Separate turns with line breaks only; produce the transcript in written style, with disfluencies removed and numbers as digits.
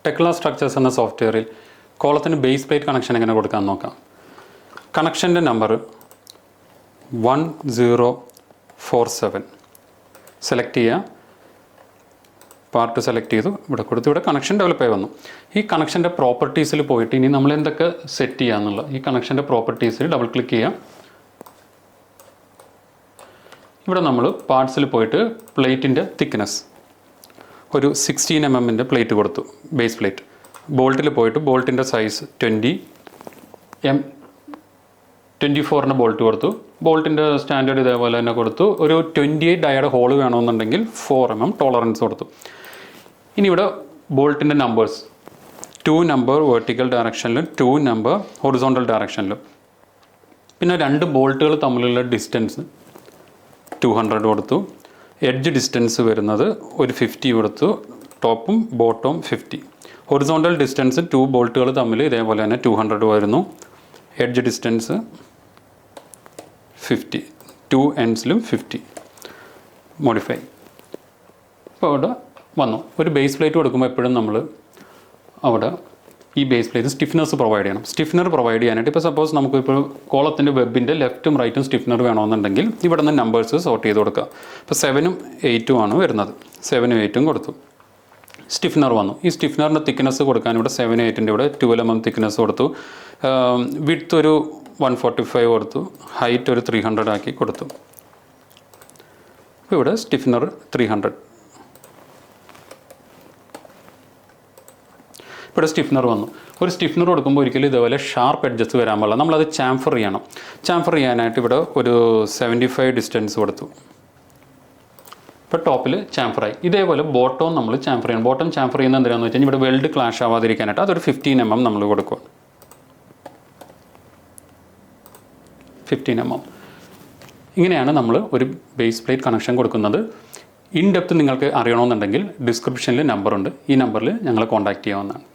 ടെക്ല structures എന്ന സോഫ്റ്റ്വെയറിൽ കോളത്തിന് base plate connection എങ്ങനെ കൊടുക്കാമെന്ന് നോക്കാം. കണക്ഷൻ്റെ നമ്പർ 1047 സെലക്ട് ചെയ്യുക. പാർട്ട് സെലക്ട് ചെയ്തു, ഇവിടെ കൊടുത്തു. ഇവിടെ കണക്ഷൻ ഡെവലപ്പ് ആയി വന്നു. ഈ കണക്ഷൻ്റെ പ്രോപ്പർട്ടീസിൽ പോയിട്ട് ഇനി നമ്മൾ എന്തൊക്കെ സെറ്റ് ചെയ്യാമെന്നുള്ള ഈ കണക്ഷൻ്റെ പ്രോപ്പർട്ടീസിൽ ഡബിൾ ക്ലിക്ക് ചെയ്യുക. ഇവിടെ നമ്മൾ പാർട്സിൽ പോയിട്ട് പ്ലേറ്റിൻ്റെ തിക്നെസ് ഒരു 16 mm പ്ലേറ്റ് കൊടുത്തു, ബേസ് പ്ലേറ്റ്. ബോൾട്ടിൽ പോയിട്ട് ബോൾട്ടിൻ്റെ സൈസ് 24 ബോൾട്ട് കൊടുത്തു. ബോൾട്ടിൻ്റെ സ്റ്റാൻഡേർഡ് ഇതേപോലെ തന്നെ കൊടുത്തു. ഒരു 28 ഡയയുടെ ഹോൾ വേണമെന്നുണ്ടെങ്കിൽ 4 mm ടോളറൻസ് കൊടുത്തു. ഇനി ഇവിടെ ബോൾട്ടിൻ്റെ നമ്പേഴ്സ് 2 നമ്പർ വെർട്ടിക്കൽ ഡയറക്ഷനിലും 2 നമ്പർ ഹൊറിസോണ്ടൽ ഡയറക്ഷനിലും. പിന്നെ 2 ബോൾട്ടുകൾ തമ്മിലുള്ള ഡിസ്റ്റൻസ് 200 കൊടുത്തു. എഡ്ജ് ഡിസ്റ്റൻസ് വരുന്നത് ഒരു 50 കൊടുത്തു. ടോപ്പും ബോട്ടവും 50. ഹൊറിസോണ്ടൽ ഡിസ്റ്റൻസ് 2 ബോൾട്ടുകൾ തമ്മിൽ ഇതേപോലെ തന്നെ 200 വരുന്നു. Edge distance 50, 2 എൻഡ്സിലും 50 modify. അപ്പോൾ അവിടെ വന്നു. ഒരു ബേസ് പ്ലേറ്റ് കൊടുക്കുമ്പോൾ എപ്പോഴും നമ്മൾ അവിടെ ഈ ബേസ് പ്ലേറ്റ് സ്റ്റിഫ്നസ് പ്രൊവൈഡ് ചെയ്യണം. സ്റ്റിഫ്നർ പ്രൊവൈഡ് ചെയ്യാനായിട്ട് ഇപ്പോൾ സപ്പോസ് നമുക്കിപ്പോൾ കോളത്തിൻ്റെ വെബിൻ്റെ ലെഫ്റ്റും റൈറ്റും സ്റ്റിഫ്നർ വേണമെന്നുണ്ടെങ്കിൽ ഇവിടെ നിന്ന് നമ്പേഴ്സ് സോർട്ട് ചെയ്ത് കൊടുക്കുക. ഇപ്പോൾ 7ഉം 8ഉം ആണ് വരുന്നത്. 7ഉം 8ഉം കൊടുത്തു. സ്റ്റിഫ്നർ വന്നു. ഈ സ്റ്റിഫ്നറിൻ്റെ തിക്നെസ് കൊടുക്കാൻ ഇവിടെ 7, 8ൻ്റെ ഇവിടെ 12 mm തിക്നെസ് കൊടുത്തു. വിഡ്ത്ത് ഒരു 145 കൊടുത്തു. ഹൈറ്റ് ഒരു 300 ആക്കി കൊടുത്തു. അപ്പോൾ ഇവിടെ സ്റ്റിഫ്നർ 300. ഇവിടെ സ്റ്റിഫ്നർ വന്നു. ഒരു സ്റ്റിഫ്നർ കൊടുക്കുമ്പോൾ ഒരിക്കലും ഇതേപോലെ ഷാർപ്പ് എഡ്ജസ് വരാൻ പാടില്ല. നമ്മളത് ചാംഫർ ചെയ്യണം. ചാംഫർ ചെയ്യാനായിട്ട് ഇവിടെ ഒരു 75 ഡിസ്റ്റൻസ് കൊടുത്തു. ഇപ്പോൾ ടോപ്പിൽ ചാംഫറായി. ഇതേപോലെ ബോട്ടവും നമ്മൾ ചാംഫർ ചെയ്യണം. ബോട്ടം ചാംഫർ ചെയ്യുന്നത് എന്തിനാണെന്ന് വെച്ച് കഴിഞ്ഞാൽ ഇവിടെ വെൽഡ് ക്ലാഷ് ആവാതിരിക്കാനായിട്ട് അതൊരു 15 mm നമ്മൾ കൊടുക്കുക. 15 mm. ഇങ്ങനെയാണ് നമ്മൾ ഒരു ബേസ് പ്ലേറ്റ് കണക്ഷൻ കൊടുക്കുന്നത്. ഇൻ ഡെപ്ത് നിങ്ങൾക്ക് അറിയണമെന്നുണ്ടെങ്കിൽ ഡിസ്ക്രിപ്ഷനിൽ നമ്പറുണ്ട്. ഈ നമ്പറിൽ ഞങ്ങളെ കോൺടാക്റ്റ് ചെയ്യാവുന്നതാണ്.